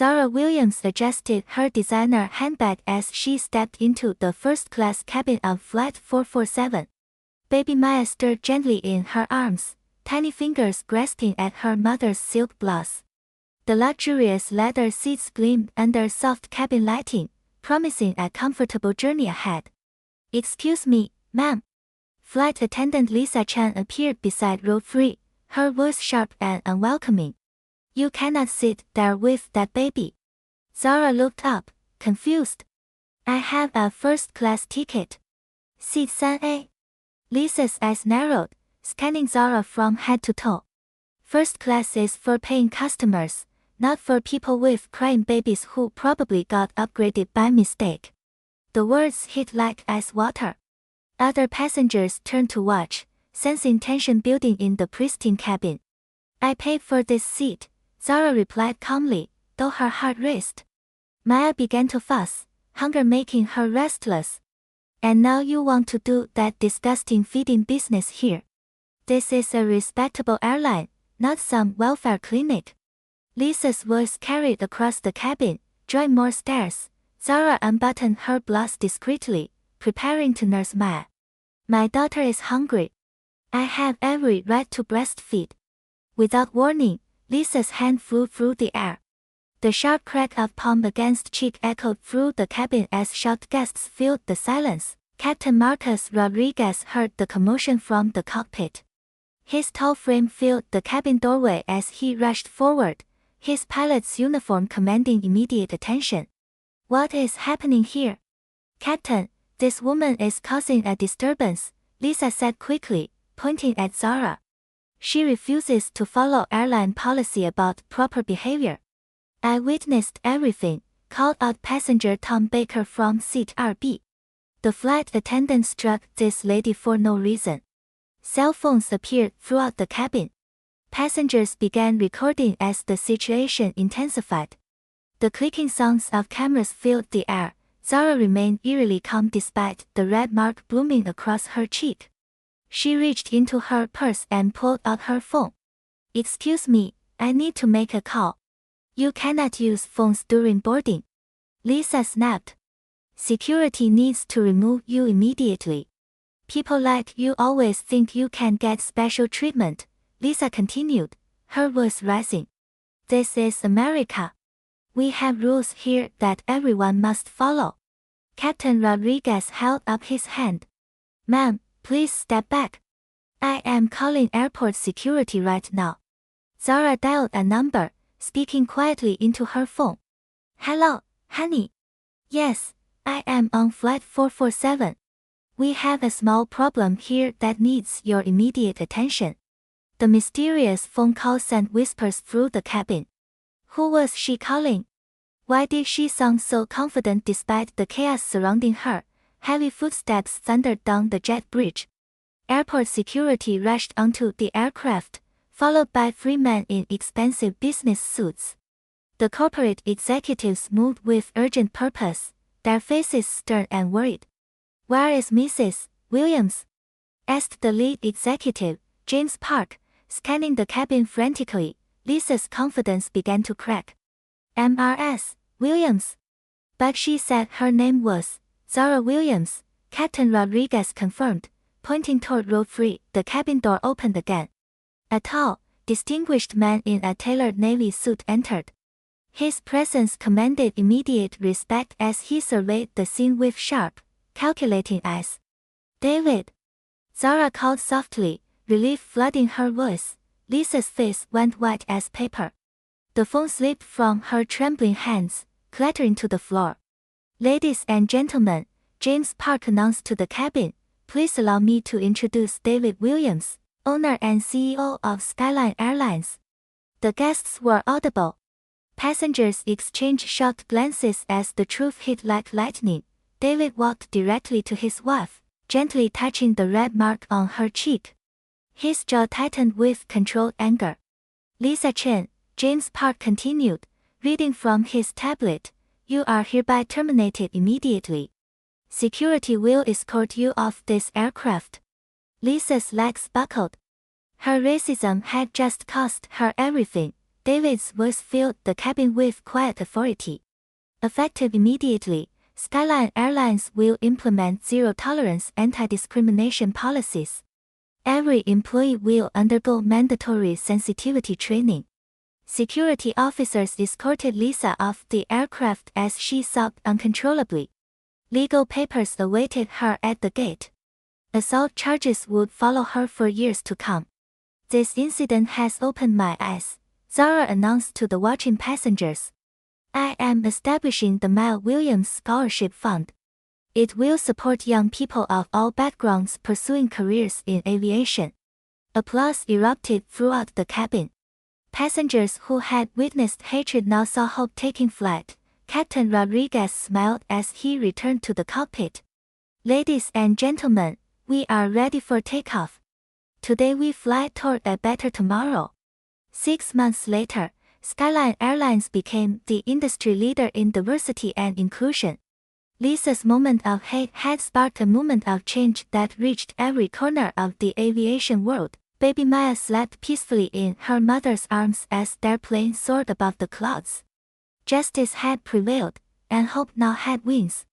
Zara Williams adjusted her designer handbag as she stepped into the first-class cabin of Flight 447. Baby Maya stirred gently in her arms, tiny fingers grasping at her mother's silk blouse. The luxurious leather seats gleamed under soft cabin lighting, promising a comfortable journey ahead. "Excuse me, ma'am." Flight attendant Lisa Chan appeared beside row 3, her voice sharp and unwelcoming. "You cannot sit there with that baby." Zara looked up, confused. "I have a first-class ticket. Seat 3A. Lisa's eyes narrowed, scanning Zara from head to toe. "First class is for paying customers, not for people with crying babies who probably got upgraded by mistake." The words hit like ice water. Other passengers turned to watch, sensing tension building in the pristine cabin. "I paid for this seat," Zara replied calmly, though her heart raced. Maya began to fuss, hunger making her restless. "And now you want to do that disgusting feeding business here? This is a respectable airline, not some welfare clinic." Lisa's voice carried across the cabin, drawing more stares. Zara unbuttoned her blouse discreetly, preparing to nurse Maya. "My daughter is hungry. I have every right to breastfeed." Without warning, Lisa's hand flew through the air. The sharp crack of palm against cheek echoed through the cabin as shout guests filled the silence. Captain Marcus Rodriguez heard the commotion from the cockpit. His tall frame filled the cabin doorway as he rushed forward, his pilot's uniform commanding immediate attention. "What is happening here?" "Captain, this woman is causing a disturbance," Lisa said quickly, pointing at Zara. "She refuses to follow airline policy about proper behavior." "I witnessed everything," called out passenger Tom Baker from seat RB. The flight attendant struck this lady for no reason. Cell phones appeared throughout the cabin. Passengers began recording as the situation intensified. The clicking sounds of cameras filled the air. Zara remained eerily calm despite the red mark blooming across her cheek. She reached into her purse and pulled out her phone. "Excuse me, I need to make a call." "You cannot use phones during boarding," Lisa snapped. "Security needs to remove you immediately. People like you always think you can get special treatment," Lisa continued, her voice rising. "This is America. We have rules here that everyone must follow." Captain Rodriguez held up his hand. "Ma'am, please step back. I am calling airport security right now." Zara dialed a number, speaking quietly into her phone. "Hello, honey. Yes, I am on Flight 447. We have a small problem here that needs your immediate attention." The mysterious phone call sent whispers through the cabin. Who was she calling? Why did she sound so confident despite the chaos surrounding her? Heavy footsteps thundered down the jet bridge. Airport security rushed onto the aircraft, followed by 3 men in expensive business suits. The corporate executives moved with urgent purpose, their faces stern and worried. "Where is Mrs. Williams?" asked the lead executive, James Park, scanning the cabin frantically. Lisa's confidence began to crack. "Mrs. Williams." But she said her name was Zara Williams, Captain Rodriguez confirmed, pointing toward row 3. The cabin door opened again. A tall, distinguished man in a tailored navy suit entered. His presence commanded immediate respect as he surveyed the scene with sharp, calculating eyes. "David." Zara called softly, relief flooding her voice. Lisa's face went white as paper. The phone slipped from her trembling hands, clattering to the floor. "Ladies and gentlemen," James Park announced to the cabin, "please allow me to introduce David Williams, owner and CEO of Skyline Airlines." The guests were audible. Passengers exchanged shocked glances as the truth hit like lightning. David walked directly to his wife, gently touching the red mark on her cheek. His jaw tightened with controlled anger. "Lisa Chen," James Park continued, reading from his tablet, "you are hereby terminated immediately. Security will escort you off this aircraft." Lisa's legs buckled. Her racism had just cost her everything. David's voice filled the cabin with quiet authority. Effective immediately, Skyline Airlines will implement zero-tolerance anti-discrimination policies. Every employee will undergo mandatory sensitivity training. Security officers escorted Lisa off the aircraft as she sobbed uncontrollably. Legal papers awaited her at the gate. Assault charges would follow her for years to come. This incident has opened my eyes, Zara announced to the watching passengers. I am establishing the Mal Williams Scholarship Fund. It will support young people of all backgrounds pursuing careers in aviation. Applause erupted throughout the cabin. Passengers who had witnessed hatred now saw hope taking flight. Captain Rodriguez smiled as he returned to the cockpit. Ladies and gentlemen, we are ready for takeoff. Today we fly toward a better tomorrow. 6 months later, Skyline Airlines became the industry leader in diversity and inclusion. Lisa's moment of hate had sparked a movement of change that reached every corner of the aviation world. Baby Maya slept peacefully in her mother's arms as their plane soared above the clouds. Justice had prevailed, and hope now had wings.